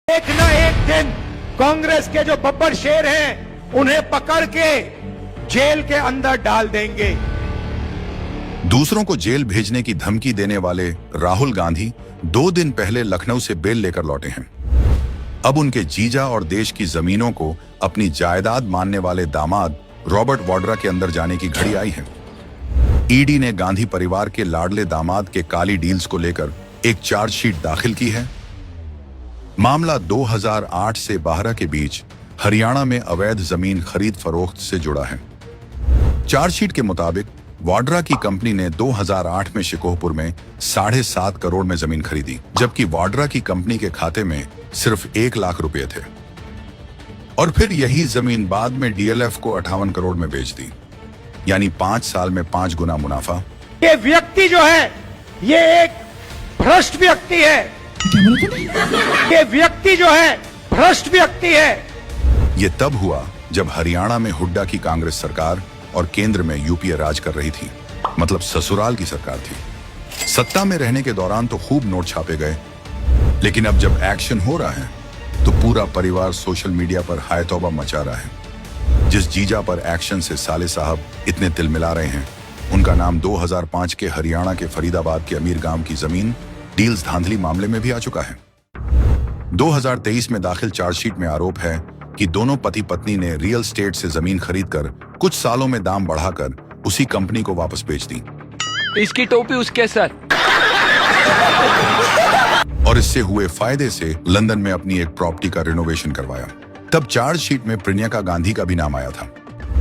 एक न एक दिन कांग्रेस के जो बब्बर शेर हैं उन्हें पकड़ के जेल के अंदर डाल देंगे। दूसरों को जेल भेजने की धमकी देने वाले राहुल गांधी 2 दिन पहले लखनऊ से बेल लेकर लौटे हैं। अब उनके जीजा और देश की जमीनों को अपनी जायदाद मानने वाले दामाद रॉबर्ट वाड्रा के अंदर जाने की घड़ी आई है। ईडी ने गांधी परिवार के लाडले दामाद के काली डील्स को लेकर एक चार्जशीट दाखिल की है। मामला 2008 से 12 के बीच हरियाणा में अवैध जमीन खरीद फरोख्त से जुड़ा है। चार्जशीट के मुताबिक वाड्रा की कंपनी ने 2008 में शिकोहपुर में 7.5 करोड़ में जमीन खरीदी, जबकि वाड्रा की कंपनी के खाते में सिर्फ 1 लाख रुपए थे। और फिर यही जमीन बाद में डीएलएफ को 58 करोड़ में बेच दी, यानी 5 साल में 5 गुना मुनाफा। ये व्यक्ति जो है ये एक भ्रष्ट व्यक्ति है। ये व्यक्ति जो है भ्रष्ट व्यक्ति है। ये तब हुआ जब हरियाणा में हुड्डा की कांग्रेस सरकार और केंद्र में यूपीए राज कर रही थी, मतलब ससुराल की सरकार थी। सत्ता में रहने के दौरान तो खूब नोट छापे गए, लेकिन अब जब एक्शन हो रहा है तो पूरा परिवार सोशल मीडिया पर हाय तौबा मचा रहा है। जिस जीजा पर एक्शन से साले साहब इतने तिल मिला रहे हैं, उनका नाम 2005 के हरियाणा के फरीदाबाद के अमीर गांव की जमीन डील्स धांधली मामले में भी आ चुका है। 2023 में दाखिल चार्जशीट में आरोप है कि दोनों पति पत्नी ने रियल एस्टेट से जमीन खरीदकर कुछ सालों में दाम बढ़ाकर उसी कंपनी को वापस बेच दी। इसकी टोपी उसके सर। और इससे हुए फायदे से लंदन में अपनी एक प्रॉपर्टी का रिनोवेशन करवाया। तब चार्जशीट में प्रियंका गांधी का भी नाम आया था।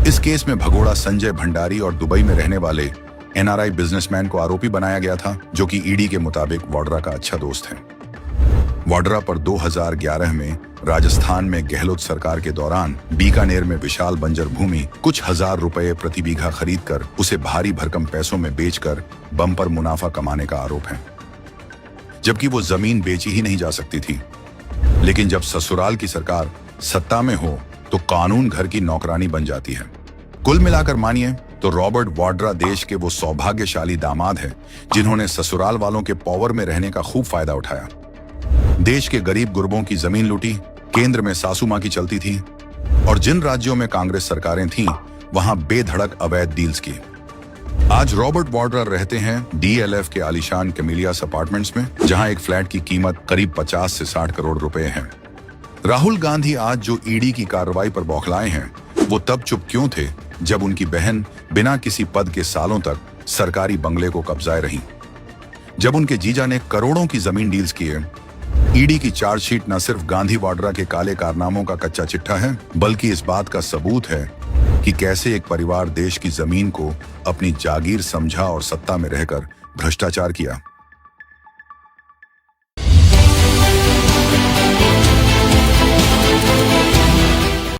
इस केस में भगोड़ा संजय भंडारी और दुबई में रहने वाले एनआरआई बिजनेसमैन को आरोपी बनाया गया था, जो कि ईडी के मुताबिक वाड्रा का अच्छा दोस्त है। वाड्रा पर 2011 में राजस्थान में गहलोत सरकार के दौरान बीकानेर में विशाल बंजर भूमि कुछ हजार रुपए प्रति बीघा खरीदकर उसे भारी भरकम पैसों में बेचकर बम्पर मुनाफा कमाने का आरोप है, जबकि वो जमीन बेची ही नहीं जा सकती थी। लेकिन जब ससुराल की सरकार सत्ता में हो तो कानून घर की नौकरानी बन जाती है। कुल मिलाकर मानिए तो रॉबर्ट वाड्रा देश के वो सौभाग्यशाली दामाद हैं जिन्होंने ससुराल वालों के पावर में रहने का खूब फायदा उठाया। देश के गरीब गुरबों की जमीन लूटी, केंद्र में सासू मां की चलती थी, और जिन राज्यों में कांग्रेस सरकारें थीं वहां बेधड़क अवैध डील्स की। आज रॉबर्ट वाड्रा रहते हैं डीएलएफ के आलीशान कैमिलियास अपार्टमेंट्स में, जहां एक फ्लैट की कीमत करीब 50 से 60 करोड़ रुपए है। राहुल गांधी आज जो ईडी की कार्रवाई पर बौखलाए हैं, वो तब चुप क्यों थे जब उनकी बहन बिना किसी पद के सालों तक सरकारी बंगले को कब्जाए रही। जब उनके जीजा ने करोड़ों की जमीन डील्स किए। ईडी की चार्जशीट न सिर्फ गांधी वाड्रा के काले कारनामों का कच्चा चिट्ठा है, बल्कि इस बात का सबूत है कि कैसे एक परिवार देश की जमीन को अपनी जागीर समझा और सत्ता में रहकर भ्रष्टाचार किया।